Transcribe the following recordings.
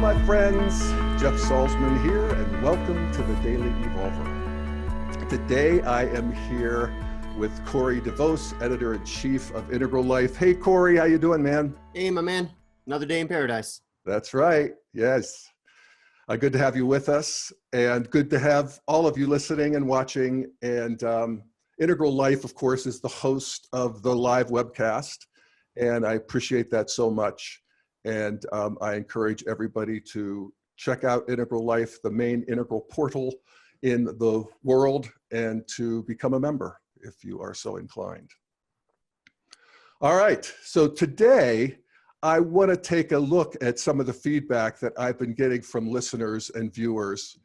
my friends. Jeff Salzman here, and welcome to the Daily Evolver. Today, I am here with Corey DeVos, Editor-in-Chief of Integral Life. Hey, Corey, how you doing, man? Hey, my man. Another day in paradise. That's right. Yes. Good to have you with us, and good to have all of you listening and watching. And Integral Life, of course, is the host of the live webcast, and I appreciate that so much. And I encourage everybody to check out Integral Life, the main Integral portal in the world, and to become a member if you are so inclined. All right, so today I want to take a look at some of the feedback that I've been getting from listeners and viewers.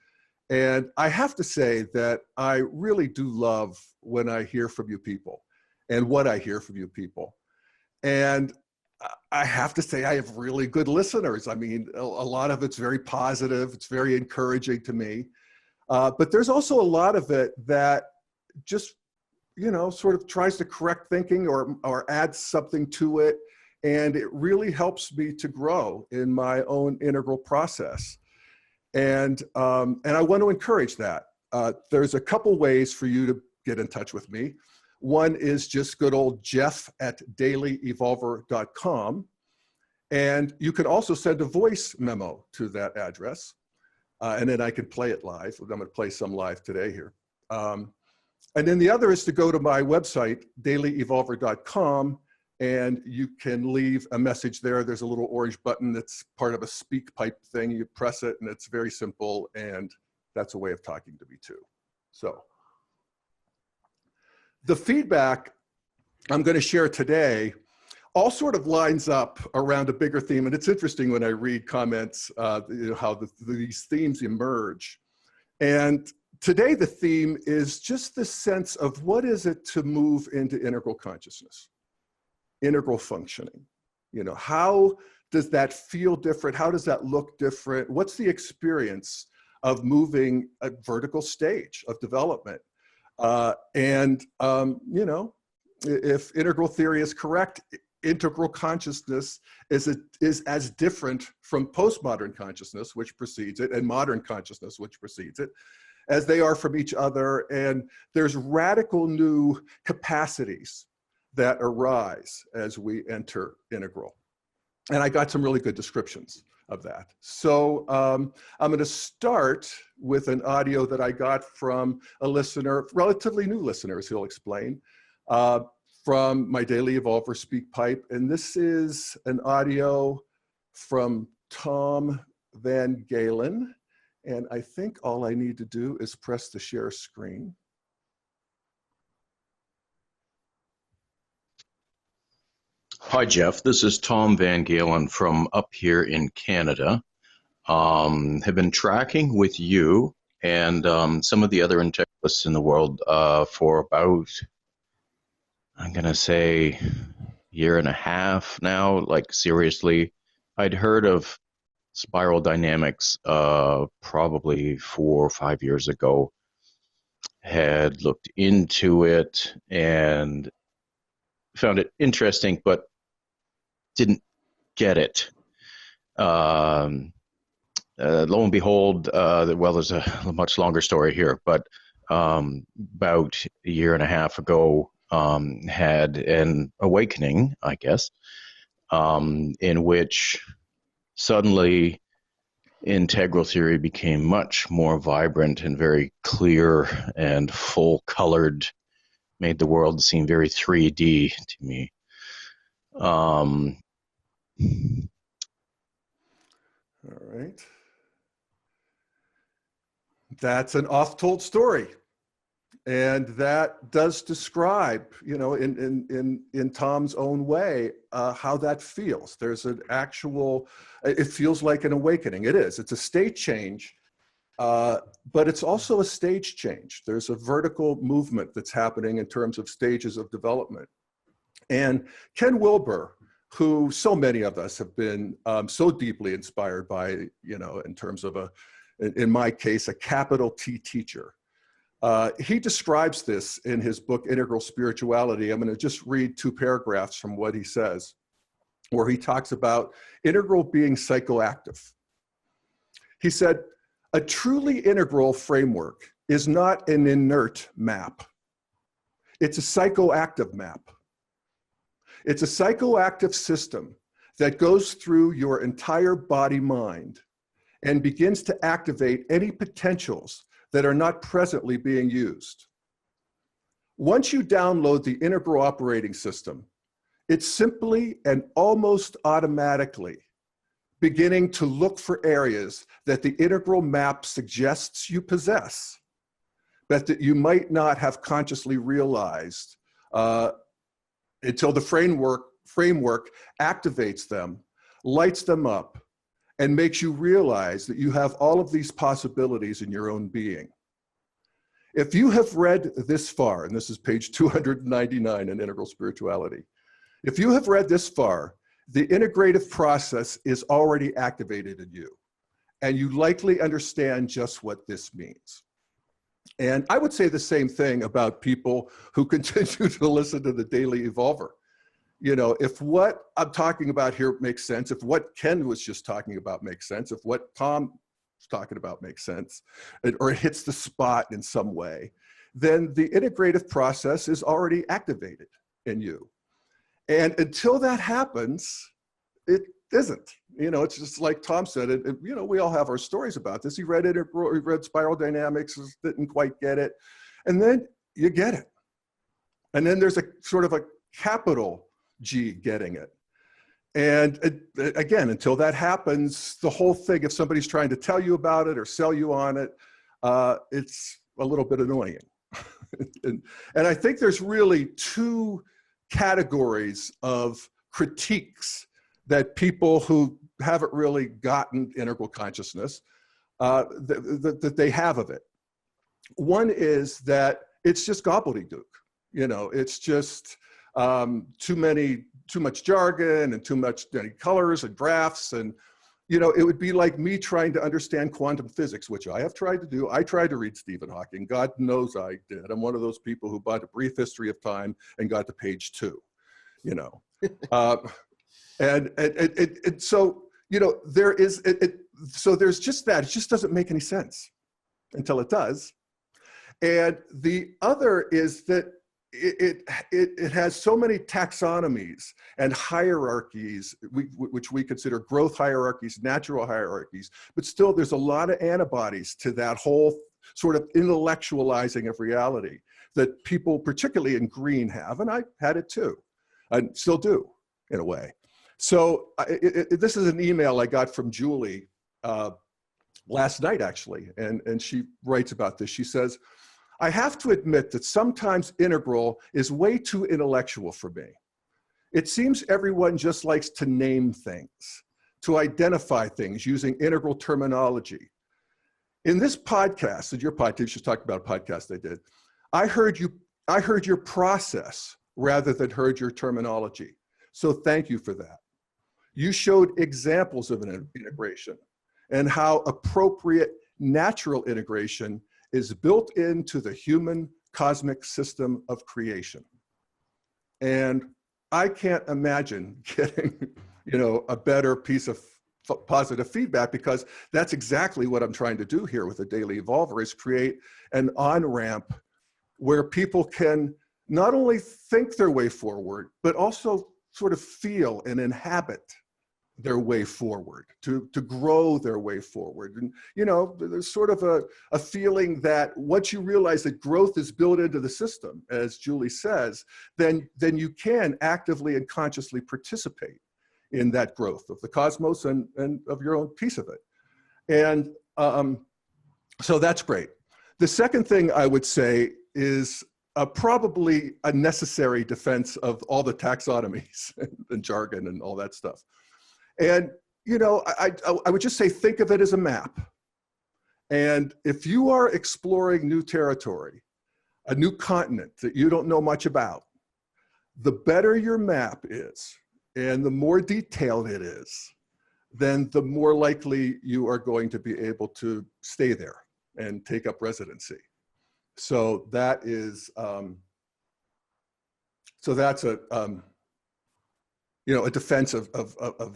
And I have to say that I really do love when I hear from you people and what I hear from you people. And I have to say I have really good listeners. I mean, a lot of it's very positive. It's very encouraging to me. But there's also a lot of it that just, you know, sort of tries to correct thinking or add something to it. And it really helps me to grow in my own integral process. And I want to encourage that. There's a couple ways for you to get in touch with me. One is just good old jeff@dailyevolver.com. And you can also send a voice memo to that address. And then I can play it live. I'm going to play some live today here. And then the other is to go to my website, dailyevolver.com, and you can leave a message there. There's a little orange button that's part of a speak pipe thing. You press it, and it's very simple, and that's a way of talking to me too. So the feedback I'm going to share today all sort of lines up around a bigger theme, and it's interesting when I read comments, you know, how these themes emerge. And today the theme is just the sense of what is it to move into integral consciousness, integral functioning. You know, how does that feel different? How does that look different? What's the experience of moving a vertical stage of development? You know, if integral theory is correct, integral consciousness is as different from postmodern consciousness, which precedes it, and modern consciousness, which precedes it, as they are from each other. And there's radical new capacities that arise as we enter integral. And I got some really good descriptions of that. So I'm going to start with an audio that I got from a listener, relatively new listener, as he'll explain, from my Daily Evolver Speak Pipe. And this is an audio from Tom Van Galen. And I think all I need to do is press the share screen. Hi, Jeff. This is Tom Van Galen from up here in Canada. Have been tracking with you and some of the other integralists in the world for about, I'm going to say, year and a half now. Like, seriously, I'd heard of spiral dynamics probably 4 or 5 years ago, had looked into it and found it interesting, but didn't get it. Lo and behold, well, there's a much longer story here, but about a year and a half ago, had an awakening, I guess, in which suddenly integral theory became much more vibrant and very clear and full-colored, made the world seem very 3D to me. All right. That's an oft-told story. And that does describe, you know, in Tom's own way, how that feels. There's an actual, it feels like an awakening. It is. It's a state change, but it's also a stage change. There's a vertical movement that's happening in terms of stages of development. And Ken Wilber, who so many of us have been so deeply inspired by, you know, in terms of in my case, a capital T teacher. He describes this in his book, Integral Spirituality. I'm going to just read 2 paragraphs from what he says, where he talks about integral being psychoactive. He said, a truly integral framework is not an inert map. It's a psychoactive map. It's a psychoactive system that goes through your entire body-mind and begins to activate any potentials that are not presently being used. Once you download the integral operating system, it's simply and almost automatically beginning to look for areas that the integral map suggests you possess, but that you might not have consciously realized until the framework activates them, lights them up, and makes you realize that you have all of these possibilities in your own being. If you have read this far, and this is page 299 in Integral Spirituality, if you have read this far, the integrative process is already activated in you, and you likely understand just what this means. And I would say the same thing about people who continue to listen to the Daily Evolver. You know, if what I'm talking about here makes sense, if what Ken was just talking about makes sense, if what Tom was talking about makes sense, or it hits the spot in some way, then the integrative process is already activated in you. And until that happens, it isn't. You know, it's just like Tom said, you know, we all have our stories about this. He read integral, he read spiral dynamics, didn't quite get it. And then you get it. And then there's a sort of a capital G getting it. And again, until that happens, the whole thing, if somebody's trying to tell you about it or sell you on it, it's a little bit annoying. and I think there's really two categories of critiques that people who haven't really gotten integral consciousness, that they have of it. One is that it's just gobbledygook. You know, it's just too much jargon and too much colors and graphs. And, you know, it would be like me trying to understand quantum physics, which I have tried to do. I tried to read Stephen Hawking. God knows I did. I'm one of those people who bought A Brief History of Time and got to page 2, you know. And so, you know, there is, so there's just that. It just doesn't make any sense until it does. And the other is that it has so many taxonomies and hierarchies, which we consider growth hierarchies, natural hierarchies, but still there's a lot of antibodies to that whole sort of intellectualizing of reality that people, particularly in green, have, and I had it too, and still do in a way. So this is an email I got from Julie last night, actually, and she writes about this. She says, I have to admit that sometimes integral is way too intellectual for me. It seems everyone just likes to name things, to identify things using integral terminology. In this podcast, your podcast, just talked about a podcast I did, I heard your process rather than heard your terminology. So thank you for that. You showed examples of an integration and how appropriate natural integration is built into the human cosmic system of creation. And I can't imagine getting, you know, a better piece of positive feedback, because that's exactly what I'm trying to do here with the Daily Evolver, is create an on-ramp where people can not only think their way forward, but also sort of feel and inhabit their way forward, to grow their way forward. And, you know, there's sort of a feeling that once you realize that growth is built into the system, as Julie says, then you can actively and consciously participate in that growth of the cosmos and of your own piece of it. And so that's great. The second thing I would say is probably a necessary defense of all the taxonomies and jargon and all that stuff. And, you know, I would just say, think of it as a map. And if you are exploring new territory, a new continent that you don't know much about, the better your map is and the more detailed it is, then the more likely you are going to be able to stay there and take up residency. So that is, so that's a, you know, a defense of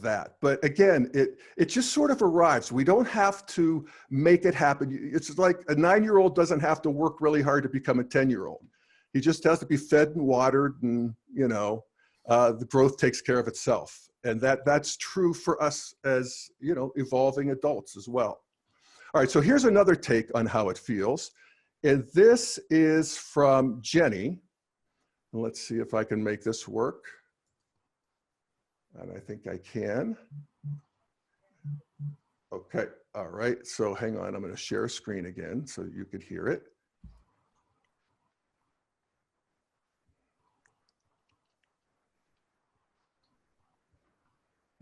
that. But again, it just sort of arrives. We don't have to make it happen. It's like a 9-year-old doesn't have to work really hard to become a 10-year-old. He just has to be fed and watered, and, you know, the growth takes care of itself. And that's true for us as, you know, evolving adults as well. All right, so here's another take on how it feels. And this is from Jenny. Let's see if I can make this work. And I think I can. Okay, all right, so hang on, I'm gonna share a screen again so you could hear it.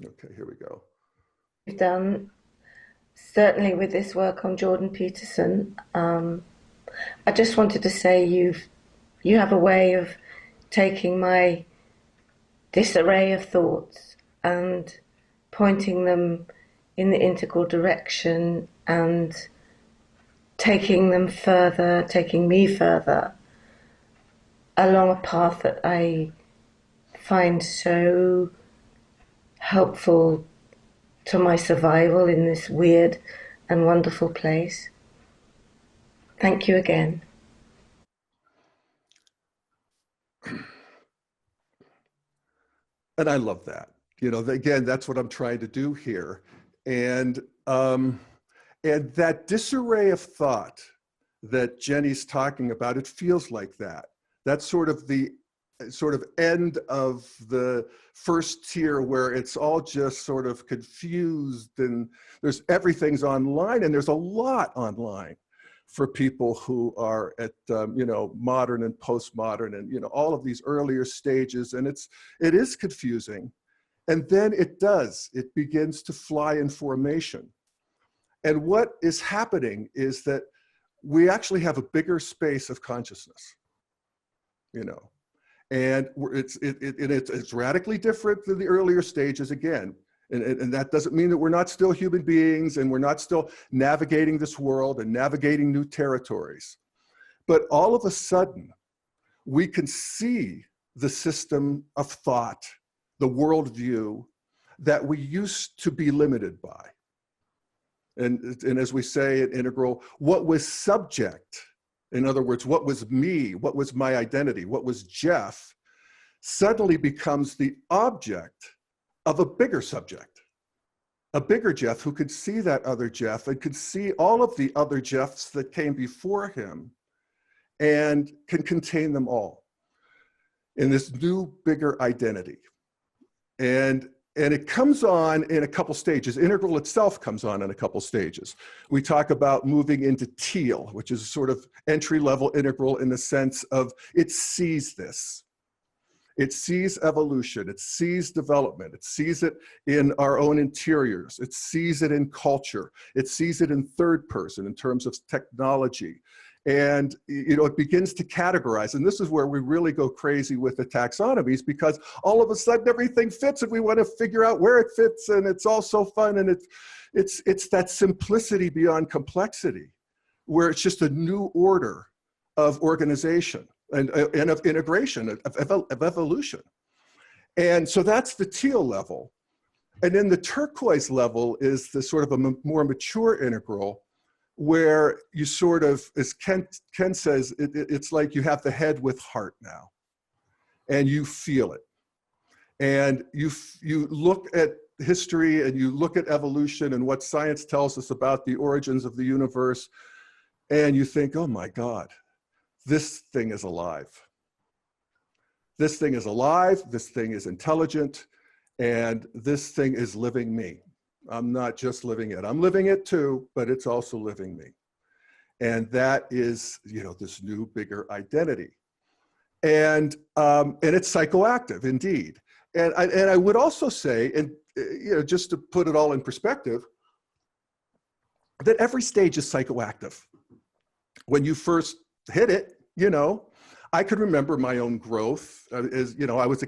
Okay, here we go. You've done, certainly with this work on Jordan Peterson. I just wanted to say you have a way of taking my disarray of thoughts and pointing them in the integral direction and taking them further, taking me further along a path that I find so helpful to my survival in this weird and wonderful place. Thank you again. And I love that. You know, again, that's what I'm trying to do here. And that disarray of thought that Jenny's talking about, it feels like that. That's sort of the end of the first tier where it's all just sort of confused and everything's online, and there's a lot online for people who are at, you know, modern and postmodern and, you know, all of these earlier stages. And it is confusing. And then it begins to fly in formation. And what is happening is that we actually have a bigger space of consciousness, you know, and it's radically different than the earlier stages again. And that doesn't mean that we're not still human beings and we're not still navigating this world and navigating new territories. But all of a sudden, we can see the system of thought, the worldview that we used to be limited by. And as we say in Integral, what was subject, in other words, what was me, what was my identity, what was Jeff, suddenly becomes the object of a bigger subject, a bigger Jeff who could see that other Jeff and could see all of the other Jeffs that came before him and can contain them all in this new, bigger identity. And it comes on in a couple stages. Integral itself comes on in a couple stages. We talk about moving into Teal, which is sort of entry-level Integral in the sense of it sees this. It sees evolution, it sees development, it sees it in our own interiors, it sees it in culture, it sees it in third person in terms of technology. And you know, it begins to categorize. And this is where we really go crazy with the taxonomies, because all of a sudden everything fits and we want to figure out where it fits, and it's all so fun. And it's that simplicity beyond complexity, where it's just a new order of organization and of integration, of evolution. And so that's the Teal level. And then the Turquoise level is the sort of a more mature Integral, where you sort of, as Ken says, it's like you have the head with heart now, and you feel it. And you look at history and you look at evolution and what science tells us about the origins of the universe, and you think, oh my God, this thing is alive. This thing is alive, this thing is intelligent, and this thing is living me. I'm not just living it. I'm living it too, but it's also living me. And that is, you know, this new, bigger identity. And it's psychoactive, indeed. And I would also say, and you know, just to put it all in perspective, that every stage is psychoactive. When you first hit it, you know, I could remember my own growth. As you know, I was a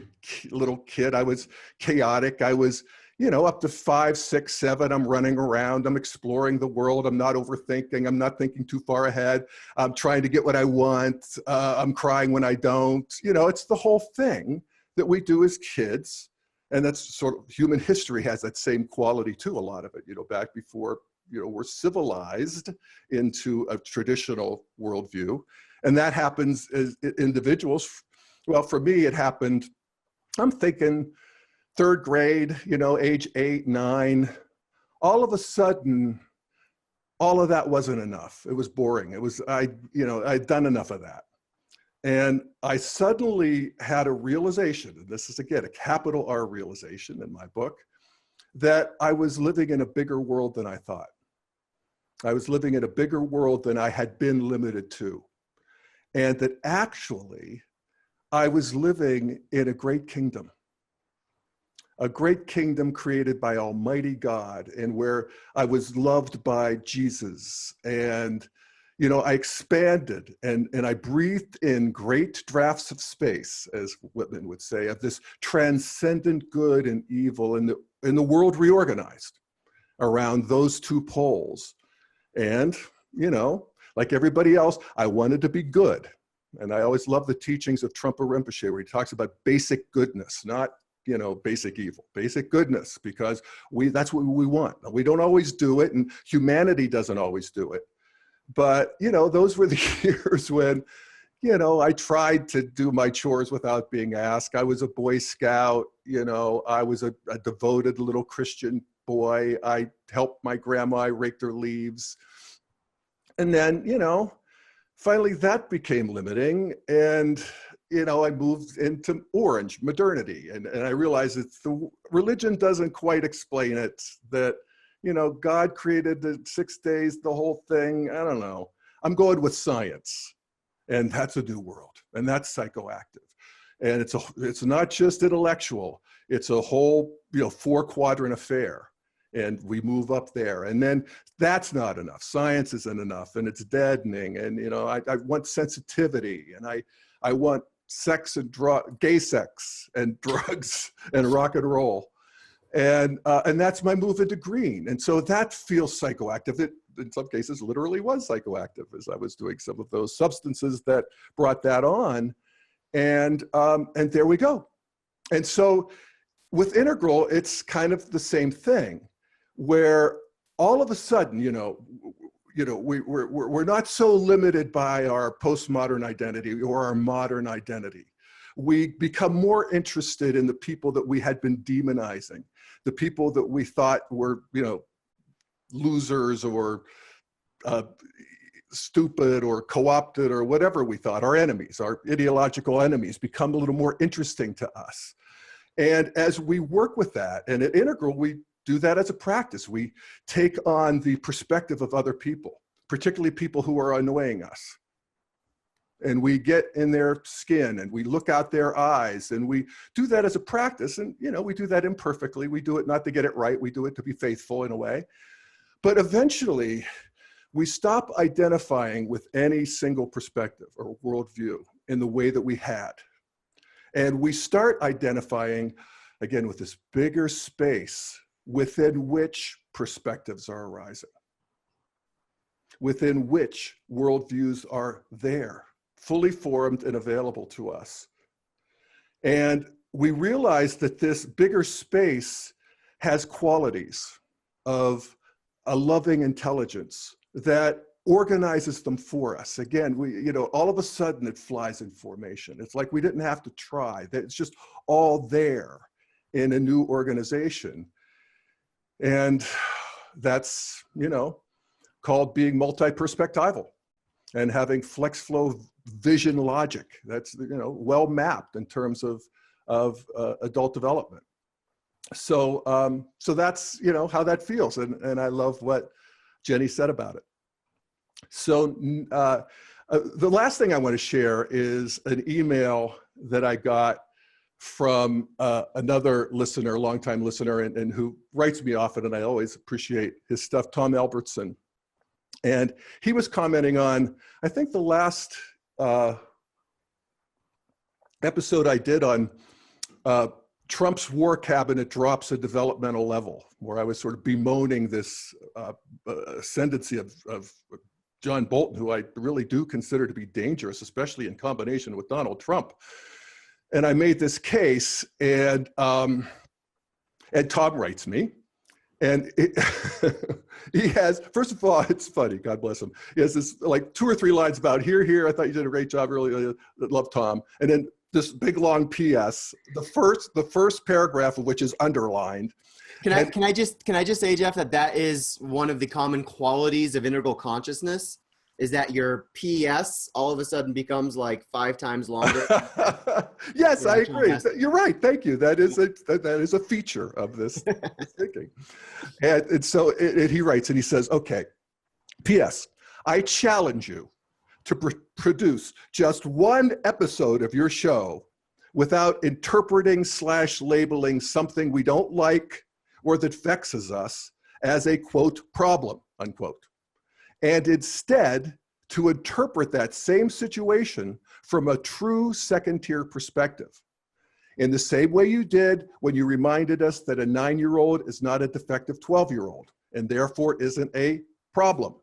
little kid. I was chaotic. I was, you know, up to 5, 6, 7, I'm running around, I'm exploring the world, I'm not overthinking, I'm not thinking too far ahead, I'm trying to get what I want, I'm crying when I don't. You know, it's the whole thing that we do as kids And that's sort of, human history has that same quality too, a lot of it, back before, we're civilized into a traditional worldview. And that happens as individuals. Well, for me, it happened, I'm thinking third grade, age 8, 9, all of a sudden, all of that wasn't enough. It was boring. It was, I'd done enough of that. And I suddenly had a realization, and this is again, a capital R realization in my book, that I was living in a bigger world than I thought. I was living in a bigger world than I had been limited to. And that actually, I was living in a great kingdom created by Almighty God, and where I was loved by Jesus. And, I expanded and I breathed in great drafts of space, as Whitman would say, of this transcendent good and evil, and the world reorganized around those two poles. And, like everybody else, I wanted to be good. And I always love the teachings of Trungpa Rinpoche, where he talks about basic goodness, not basic evil, basic goodness, because that's what we want. We don't always do it, and humanity doesn't always do it. But, those were the years when, I tried to do my chores without being asked. I was a Boy Scout, I was a devoted little Christian boy. I helped my grandma rake her leaves. And then, finally that became limiting. And I moved into orange modernity, and I realized that the religion doesn't quite explain it, that, God created the 6 days, the whole thing. I don't know. I'm going with science, and that's a new world, and that's psychoactive. And it's not just intellectual, it's a whole, 4-quadrant affair. And we move up there, and then that's not enough. Science isn't enough, and it's deadening. And, I want sensitivity, and I want sex and gay sex and drugs and rock and roll. And that's my move into green. And so that feels psychoactive. It, in some cases, literally was psychoactive, as I was doing some of those substances that brought that on. And there we go. And so with Integral, it's kind of the same thing, where all of a sudden, we're not so limited by our postmodern identity or our modern identity. We become more interested in the people that we had been demonizing, the people that we thought were, losers or stupid or co-opted or whatever we thought. Our enemies, our ideological enemies, become a little more interesting to us. And as we work with that, and at Integral, we do that as a practice. We take on the perspective of other people, particularly people who are annoying us. And we get in their skin, and we look out their eyes, and we do that as a practice. And, we do that imperfectly. We do it not to get it right. We do it to be faithful in a way. But eventually, we stop identifying with any single perspective or worldview in the way that we had. And we start identifying, again, with this bigger space within which perspectives are arising, within which worldviews are there, fully formed and available to us. And we realize that this bigger space has qualities of a loving intelligence that organizes them for us. Again, all of a sudden it flies in formation. It's like we didn't have to try, that it's just all there in a new organization. And that's, called being multi-perspectival and having flex flow vision logic. That's, well mapped in terms of adult development. So, so that's, how that feels. And I love what Jenny said about it. So the last thing I want to share is an email that I got from another listener, a longtime listener, and who writes me often, and I always appreciate his stuff, Tom Albertson. And he was commenting on, I think, the last episode I did on Trump's war cabinet drops a developmental level, where I was sort of bemoaning this ascendancy of John Bolton, who I really do consider to be dangerous, especially in combination with Donald Trump. And I made this case, and And Tom writes me, and he has, first of all, it's funny, God bless him. He has this like 2 or 3 lines about here, I thought you did a great job, really love Tom. And then this big long PS, the first paragraph of which is underlined. Can I just say, Jeff, that is one of the common qualities of integral consciousness, is that your PS all of a sudden becomes like 5 times longer. Yes, I agree. You're right. Thank you. That is a feature of this thinking. And so he writes and he says, okay, PS, I challenge you to produce just 1 episode of your show without interpreting / labeling something we don't like or that vexes us as a, quote, problem, unquote. And instead to interpret that same situation from a true second-tier perspective. In the same way you did when you reminded us that a 9-year-old is not a defective 12-year-old and therefore isn't a problem.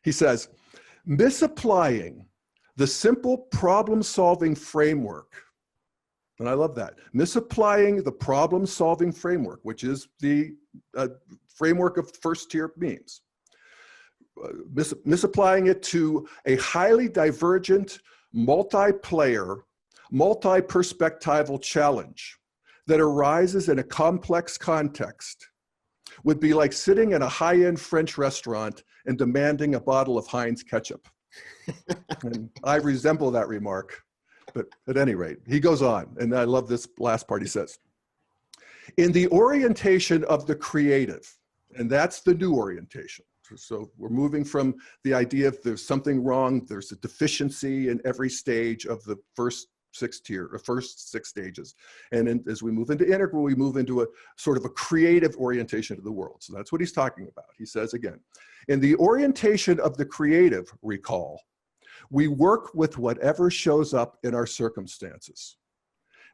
He says, misapplying the simple problem-solving framework, and I love that, misapplying the problem-solving framework, which is the framework of first-tier memes, misapplying it to a highly divergent, multiplayer, multi-perspectival challenge that arises in a complex context would be like sitting in a high-end French restaurant and demanding a bottle of Heinz ketchup. And I resemble that remark, but at any rate, he goes on, and I love this last part. He says, in the orientation of the creative, and that's the new orientation. So we're moving from the idea if there's something wrong, there's a deficiency in every stage of the first 6 stages. And then as we move into integral, we move into a sort of a creative orientation of the world. So that's what he's talking about. He says again, in the orientation of the creative, recall, we work with whatever shows up in our circumstances,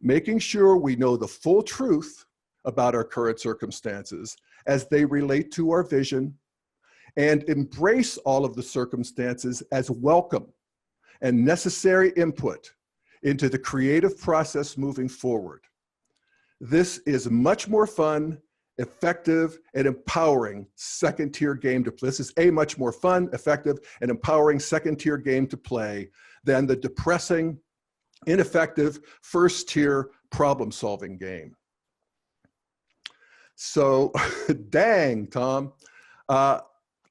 making sure we know the full truth about our current circumstances as they relate to our vision, and embrace all of the circumstances as welcome and necessary input into the creative process moving forward. This is much more fun, effective, and empowering second-tier game to play. This is a much more fun, effective, and empowering second-tier game to play than the depressing, ineffective, first-tier problem-solving game. So, dang, Tom.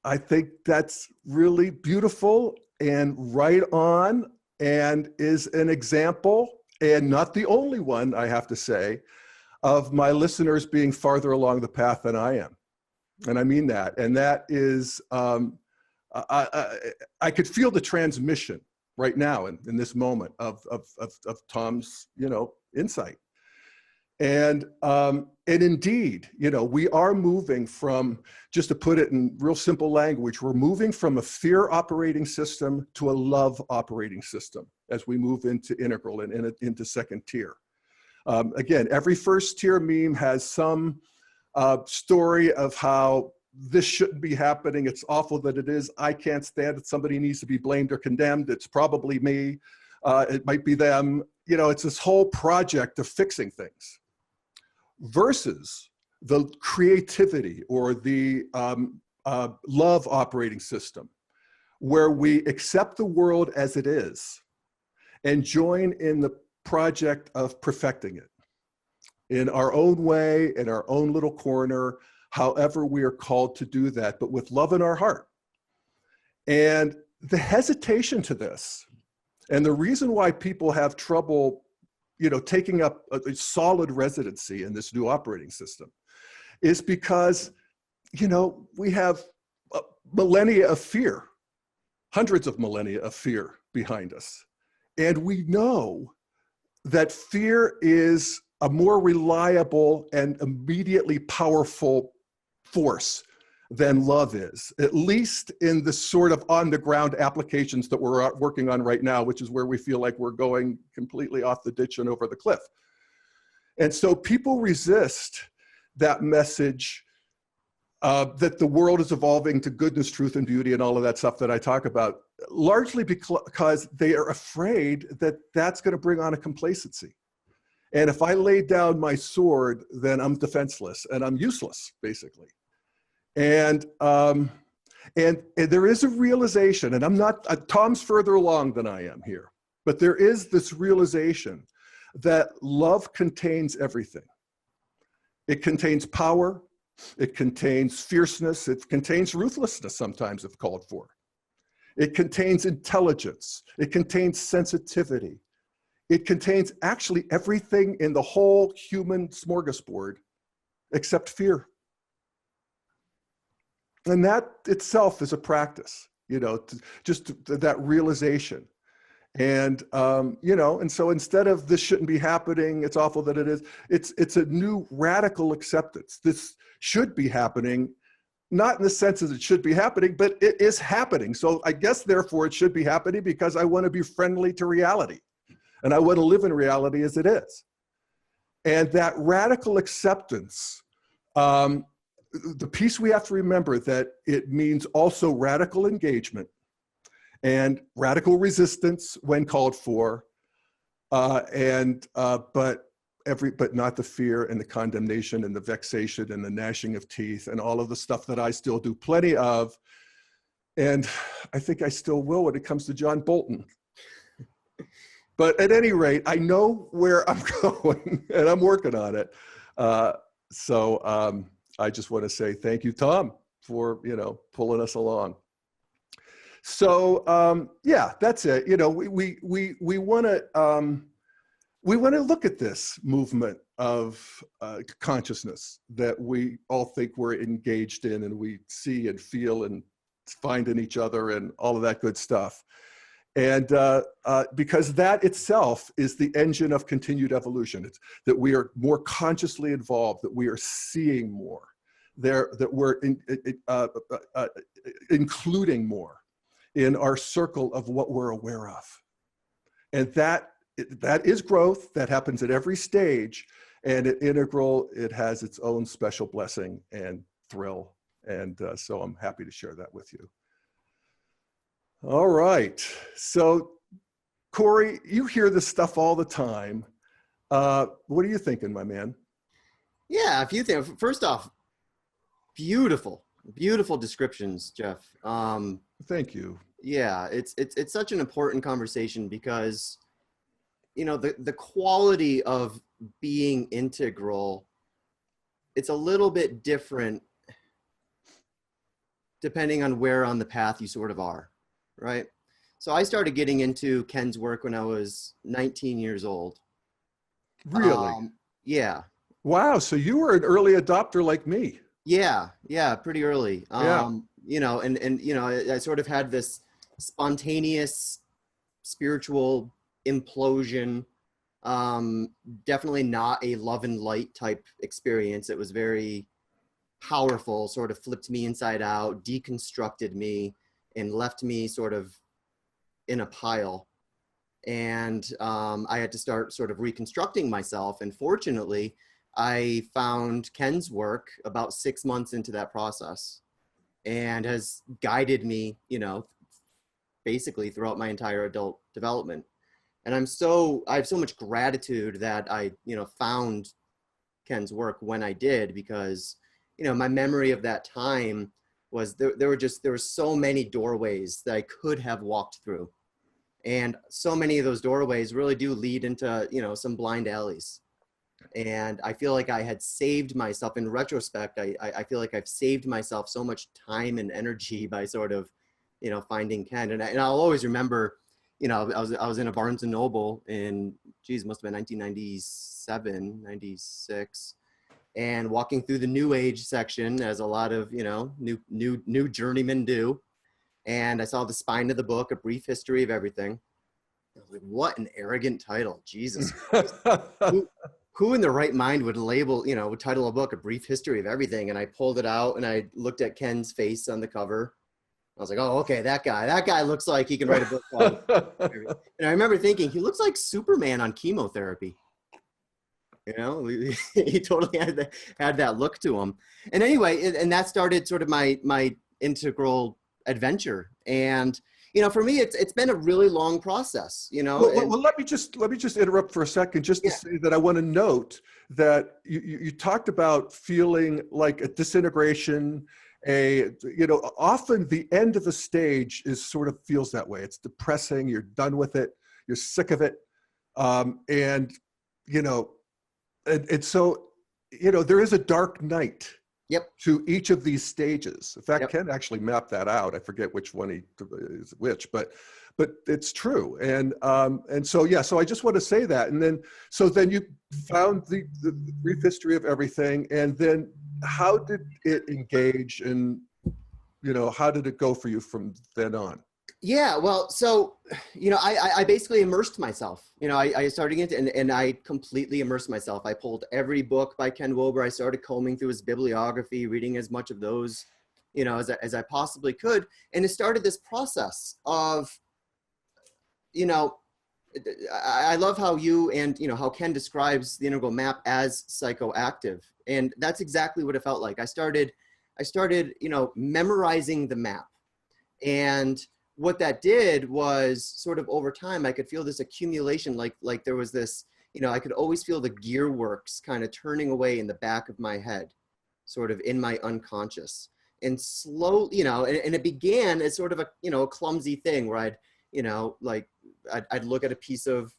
I think that's really beautiful and right on, and is an example, and not the only one, I have to say, of my listeners being farther along the path than I am. And I mean that. And that is, I could feel the transmission right now in this moment of Tom's, insight. And indeed, we are moving from, just to put it in real simple language, we're moving from a fear operating system to a love operating system as we move into integral and into second tier. Again, every first tier meme has some story of how this shouldn't be happening. It's awful that it is. I can't stand it. Somebody needs to be blamed or condemned. It's probably me. It might be them. It's this whole project of fixing things. Versus the creativity or the love operating system, where we accept the world as it is and join in the project of perfecting it in our own way, in our own little corner, however we are called to do that, but with love in our heart. And the hesitation to this, and the reason why people have trouble taking up a solid residency in this new operating system is because, we have millennia of fear, hundreds of millennia of fear behind us. And we know that fear is a more reliable and immediately powerful force than love is, at least in the sort of on-the-ground applications that we're working on right now, which is where we feel like we're going completely off the ditch and over the cliff. And so people resist that message that the world is evolving to goodness, truth, and beauty and all of that stuff that I talk about, largely because they are afraid that that's going to bring on a complacency. And if I lay down my sword, then I'm defenseless and I'm useless, basically. And there is a realization, and I'm not, Tom's further along than I am here, but there is this realization that love contains everything. It contains power, it contains fierceness, it contains ruthlessness sometimes if called for. It contains intelligence, it contains sensitivity. It contains actually everything in the whole human smorgasbord except fear. And that itself is a practice, you know, that realization. And, you know, and so instead of this shouldn't be happening, it's awful that it is, it's a new radical acceptance. This should be happening, not in the sense that it should be happening, but it is happening. So I guess therefore it should be happening because I want to be friendly to reality. And I want to live in reality as it is. And that radical acceptance, the piece we have to remember that it means also radical engagement and radical resistance when called for, but not the fear and the condemnation and the vexation and the gnashing of teeth and all of the stuff that I still do plenty of. And I think I still will when it comes to John Bolton. But at any rate, I know where I'm going and I'm working on it. So I just want to say thank you, Tom, for, you know, pulling us along. So yeah, that's it. You know, we want to look at this movement of consciousness that we all think we're engaged in and we see and feel and find in each other and all of that good stuff. And because that itself is the engine of continued evolution. It's that we are more consciously involved, that we are seeing more, that we're including more in our circle of what we're aware of. And that is growth that happens at every stage. And at Integral, it has its own special blessing and thrill. And so I'm happy to share that with you. All right. So, Corey, you hear this stuff all the time. What are you thinking, my man? Yeah, a few things. First off, beautiful descriptions, Jeff. Thank you. Yeah, it's such an important conversation because, you know, the quality of being integral, it's a little bit different depending on where on the path you sort of are. Right. So I started getting into Ken's work when I was 19 years old. Really? Yeah. Wow. So you were an early adopter like me. Yeah. Yeah. Pretty early. Yeah. You know, and, you know, I sort of had this spontaneous spiritual implosion. Definitely not a love and light type experience. It was very powerful, sort of flipped me inside out, deconstructed me, and left me sort of in a pile. And I had to start sort of reconstructing myself. And fortunately, I found Ken's work about 6 months into that process and has guided me, you know, basically throughout my entire adult development. And I have so much gratitude that I, you know, found Ken's work when I did, because, you know, my memory of that time was there were so many doorways that I could have walked through. And so many of those doorways really do lead into, you know, some blind alleys. And I feel like I had saved myself in retrospect. I feel like I've saved myself so much time and energy by sort of, you know, finding Ken. And I'll always remember, you know, I was in a Barnes and Noble in, geez, must have been 1997, 96. And walking through the New Age section, as a lot of, you know, new journeymen do. And I saw the spine of the book, A Brief History of Everything. I was like, what an arrogant title, Jesus Christ. Who in the right mind would label, you know, would title a book A Brief History of Everything? And I pulled it out and I looked at Ken's face on the cover. I was like, oh, okay, that guy looks like he can write a book called. And I remember thinking, he looks like Superman on chemotherapy. You know, he totally had that look to him. And anyway, and that started sort of my integral adventure. And, for me, it's been a really long process, Well, let me just interrupt for a second, just to say that I want to note that you talked about feeling like a disintegration. Often the end of the stage is sort of feels that way. It's depressing. You're done with it. You're sick of it, and so there is a dark night. Yep. To each of these stages. In fact, Yep. Ken actually mapped that out. I forget which one is which, but it's true. And so so I just want to say that. And then you found the brief history of everything, and then how did it engage, and how did it go for you from then on? Yeah, well, so, I basically immersed myself. I started into, and I completely immersed myself. I pulled every book by Ken Wilber. I started combing through his bibliography, reading as much of those, as I possibly could. And it started this process of, I love how you and, how Ken describes the integral map as psychoactive. And that's exactly what it felt like. I started, memorizing the map. And what that did was sort of over time, I could feel this accumulation, like there was this, I could always feel the gear works kind of turning away in the back of my head, sort of in my unconscious. And slowly, and it began as sort of a clumsy thing where I'd look at a piece of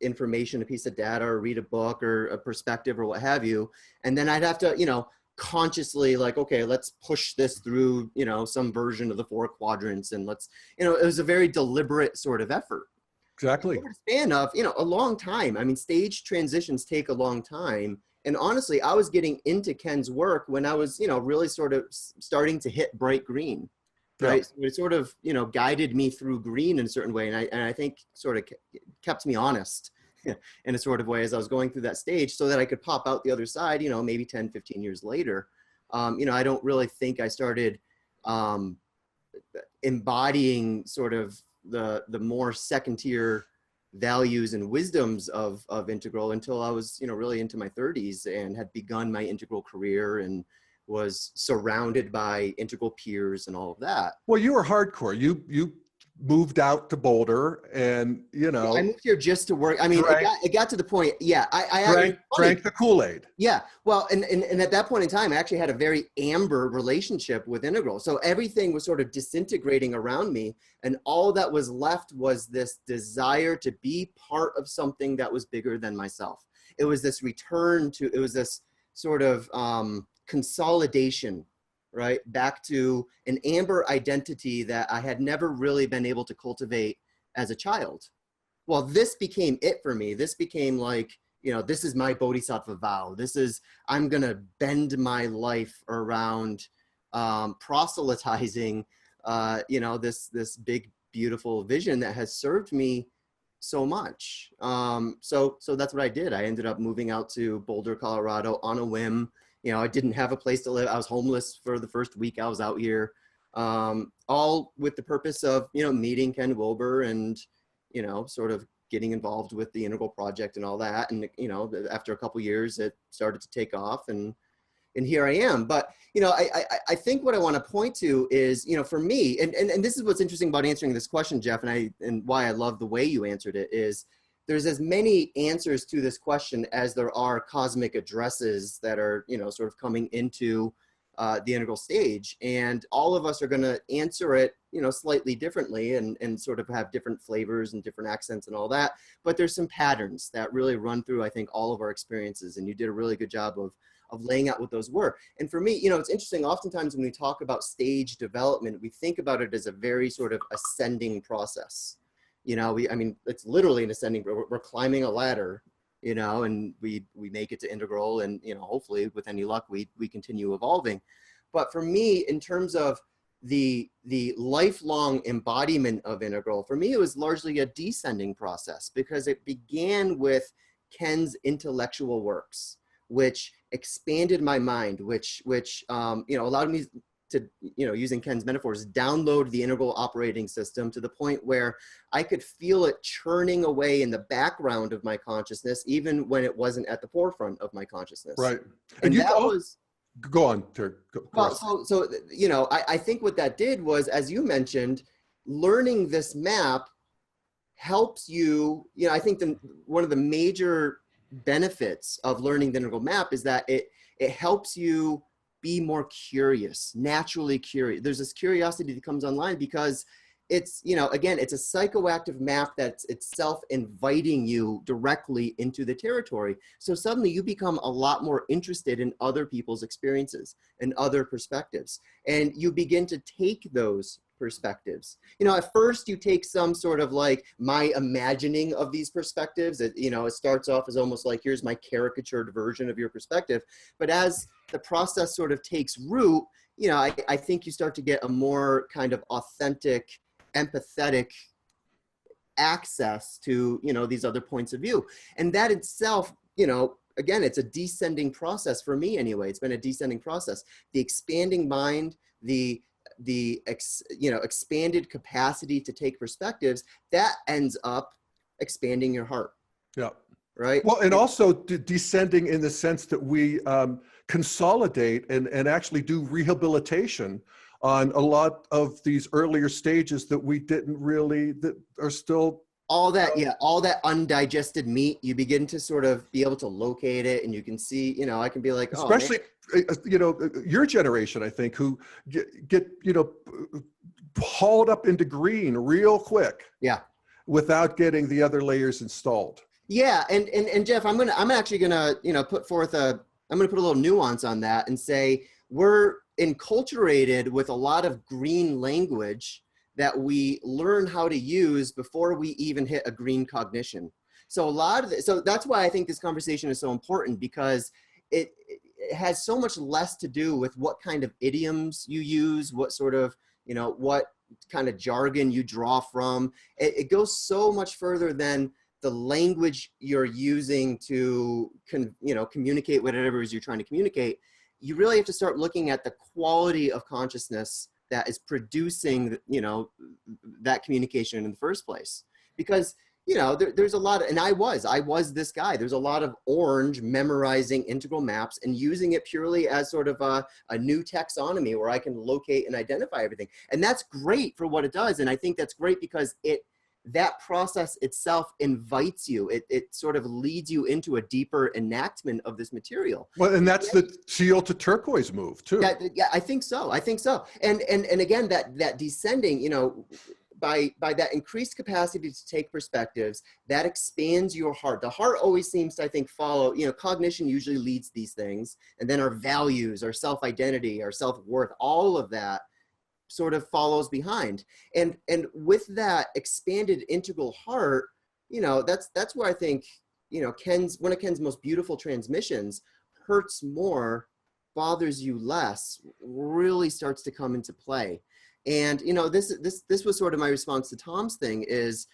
information, a piece of data, or read a book or a perspective or what have you. And then I'd have to, consciously okay, let's push this through, some version of the 4 quadrants. And let's, it was a very deliberate sort of effort. Exactly. Over a span of, a long time. I mean, stage transitions take a long time. And honestly, I was getting into Ken's work when I was, really sort of starting to hit bright green, right? So it sort of, guided me through green in a certain way. And I think sort of kept me honest in a sort of way as I was going through that stage, so that I could pop out the other side, maybe 10, 15 years later. I don't really think I started embodying sort of the more second tier values and wisdoms of integral until I was, really into my 30s and had begun my integral career and was surrounded by integral peers and all of that. Well, you were hardcore. You moved out to Boulder, and I moved here just to work. I mean, it got to the point. Yeah, I drank the Kool-Aid. Yeah, well, and at that point in time, I actually had a very amber relationship with integral. So everything was sort of disintegrating around me, and all that was left was this desire to be part of something that was bigger than myself. It was this return to. It was this sort of consolidation, right, back to an amber identity that I had never really been able to cultivate as a child. Well, this became it for me. This became like, this is my bodhisattva vow. I'm going to bend my life around proselytizing, this big, beautiful vision that has served me so much. So that's what I did. I ended up moving out to Boulder, Colorado on a whim. I didn't have a place to live. I was homeless for the first week I was out here, all with the purpose of, meeting Ken Wilber and, sort of getting involved with the Integral Project and all that. And, after a couple years, it started to take off, and here I am. But, I think what I want to point to is, for me, and this is what's interesting about answering this question, Jeff, and why I love the way you answered it is, there's as many answers to this question as there are cosmic addresses that are, sort of coming into the integral stage. And all of us are going to answer it, slightly differently and sort of have different flavors and different accents and all that. But there's some patterns that really run through, I think, all of our experiences. And you did a really good job of laying out what those were. And for me, it's interesting, oftentimes when we talk about stage development, we think about it as a very sort of ascending process. I mean, it's literally an ascending, we're climbing a ladder, and we make it to integral, and, hopefully with any luck, we continue evolving. But for me, in terms of the lifelong embodiment of integral, for me, it was largely a descending process, because it began with Ken's intellectual works, which expanded my mind, which allowed me to, using Ken's metaphors, download the integral operating system to the point where I could feel it churning away in the background of my consciousness, even when it wasn't at the forefront of my consciousness. Right. And that was... Go on, Turk. Well, so I think what that did was, as you mentioned, learning this map helps you, I think one of the major benefits of learning the integral map is that it helps you be more curious, naturally curious. There's this curiosity that comes online because it's, again, it's a psychoactive map that's itself inviting you directly into the territory. So suddenly you become a lot more interested in other people's experiences and other perspectives. And you begin to take those perspectives. At first you take some sort of like my imagining of these perspectives. It starts off as almost like, here's my caricatured version of your perspective. But as the process sort of takes root, I think you start to get a more kind of authentic, empathetic access to, these other points of view. And that itself, again, it's a descending process for me anyway. It's been a descending process. The expanding mind, the expanded capacity to take perspectives, that ends up expanding your heart. Yeah. Right. Well, and also descending in the sense that we consolidate and actually do rehabilitation on a lot of these earlier stages that we didn't really, that are still. All that, all that undigested meat, you begin to sort of be able to locate it, and you can see, I can be like, especially, your generation, I think, who get hauled up into green real quick. Yeah. Without getting the other layers installed. Yeah, and Jeff, I'm actually gonna put forth I'm gonna put a little nuance on that and say we're enculturated with a lot of green language that we learn how to use before we even hit a green cognition. So so that's why I think this conversation is so important, because it has so much less to do with what kind of idioms you use, what sort of, what kind of jargon you draw from. It goes so much further than the language you're using to communicate whatever it is you're trying to communicate. You really have to start looking at the quality of consciousness that is producing, that communication in the first place. Because, there's a lot of, and I was this guy. There's a lot of orange memorizing integral maps and using it purely as sort of a new taxonomy where I can locate and identify everything. And that's great for what it does. And I think that's great because that process itself invites you. It sort of leads you into a deeper enactment of this material. Well, and that's the Teal to Turquoise move too. Yeah, I think so. And again, that descending, by that increased capacity to take perspectives, that expands your heart. The heart always seems to, I think, follow, cognition usually leads these things. And then our values, our self-identity, our self-worth, all of that sort of follows behind. And with that expanded integral heart, that's where I think, one of Ken's most beautiful transmissions, hurts more, bothers you less, really starts to come into play. And, this was sort of my response to Tom's thing is,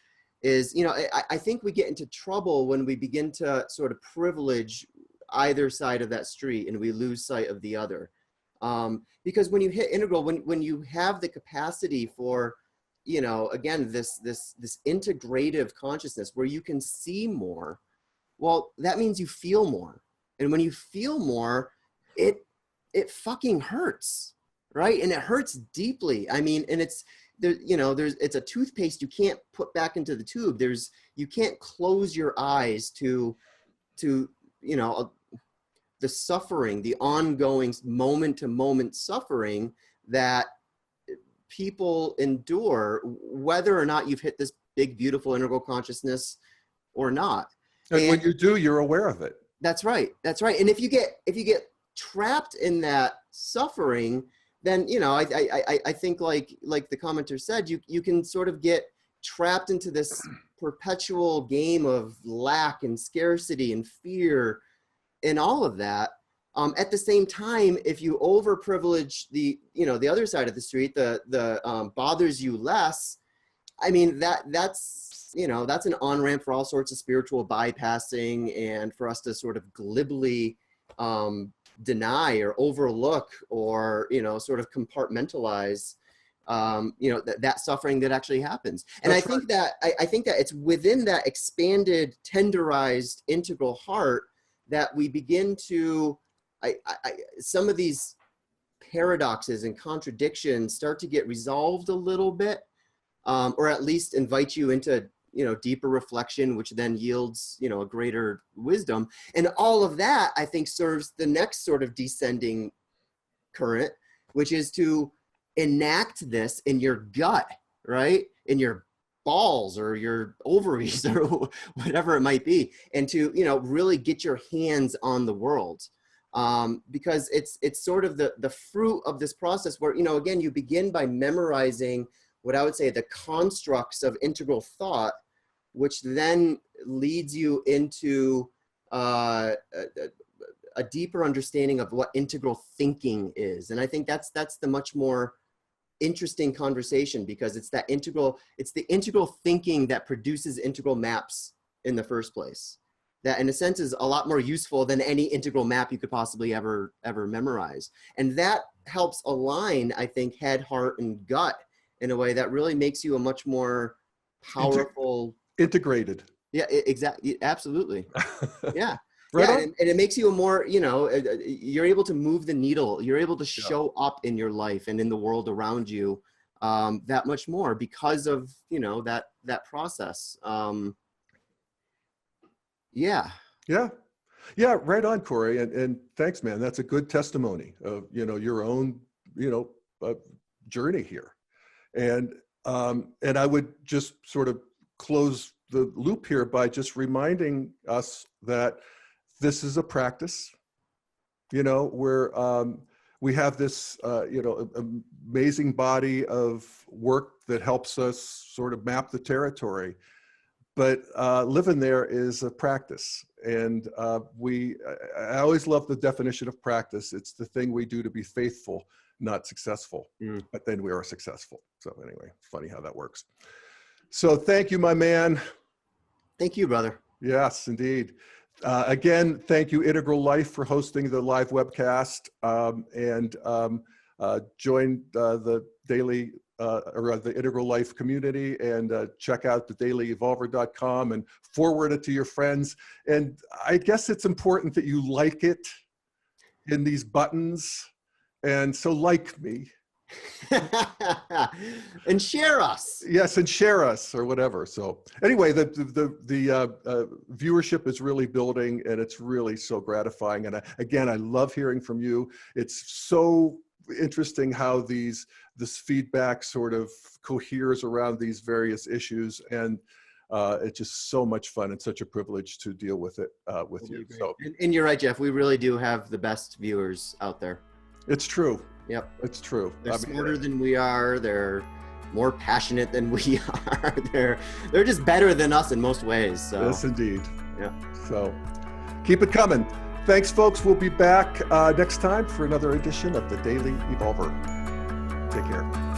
I think we get into trouble when we begin to sort of privilege either side of that street and we lose sight of the other. Because when you hit integral, when you have the capacity for, again, this integrative consciousness where you can see more, well, that means you feel more. And when you feel more, it fucking hurts, right? And it hurts deeply. I mean, and it's a toothpaste you can't put back into the tube. You can't close your eyes to the suffering, the ongoing moment to moment suffering that people endure, whether or not you've hit this big, beautiful integral consciousness or not. And when you do, you're aware of it. That's right. And if you get trapped in that suffering, then, I think like the commenter said, you can sort of get trapped into this perpetual game of lack and scarcity and fear and all of that. At the same time, if you overprivilege the other side of the street, the bothers you less, I mean, that's an on-ramp for all sorts of spiritual bypassing and for us to sort of glibly deny or overlook or, sort of compartmentalize, that suffering that actually happens. And I think that it's within that expanded, tenderized, integral heart that we begin to, some of these paradoxes and contradictions start to get resolved a little bit. or at least invite you into, deeper reflection, which then yields, a greater wisdom. And all of that, I think, serves the next sort of descending current, which is to enact this in your gut, right? In your balls or your ovaries or whatever it might be, and to, really get your hands on the world. Because it's sort of the fruit of this process where, again, you begin by memorizing what I would say the constructs of integral thought, which then leads you into a deeper understanding of what integral thinking is. And I think that's the much more interesting conversation, because it's the integral thinking that produces integral maps in the first place. That in a sense is a lot more useful than any integral map you could possibly ever memorize. And that helps align, I think, head, heart, and gut in a way that really makes you a much more powerful, integrated. Yeah, exactly. Absolutely. Yeah. Right yeah. on. And it makes you a more, you're able to move the needle. You're able to show up in your life and in the world around you that much more because of, that process. Yeah. Right on, Corey. And thanks, man. That's a good testimony of, your own, journey here. And I would just sort of close the loop here by just reminding us that this is a practice, where we have this, amazing body of work that helps us sort of map the territory. But living there is a practice. And I always love the definition of practice. It's the thing we do to be faithful, not successful, but then we are successful. So anyway, funny how that works. So thank you, my man. Thank you, brother. Yes, indeed. Again, thank you, Integral Life, for hosting the live webcast, and join the daily or the Integral Life community, and check out the dailyevolver.com and forward it to your friends. And I guess it's important that you like it in these buttons. And so like me. And share us. Yes, and share us or whatever. So anyway, the viewership is really building, and it's really so gratifying. And I love hearing from you. It's so interesting how this feedback sort of coheres around these various issues, and it's just so much fun and such a privilege to deal with it with you. So, and you're right, Jeff. We really do have the best viewers out there. It's true. Yep. It's true. They're smarter than we are. They're more passionate than we are. They're just better than us in most ways. So. Yes, indeed. Yeah. So keep it coming. Thanks, folks. We'll be back next time for another edition of the Daily Evolver. Take care.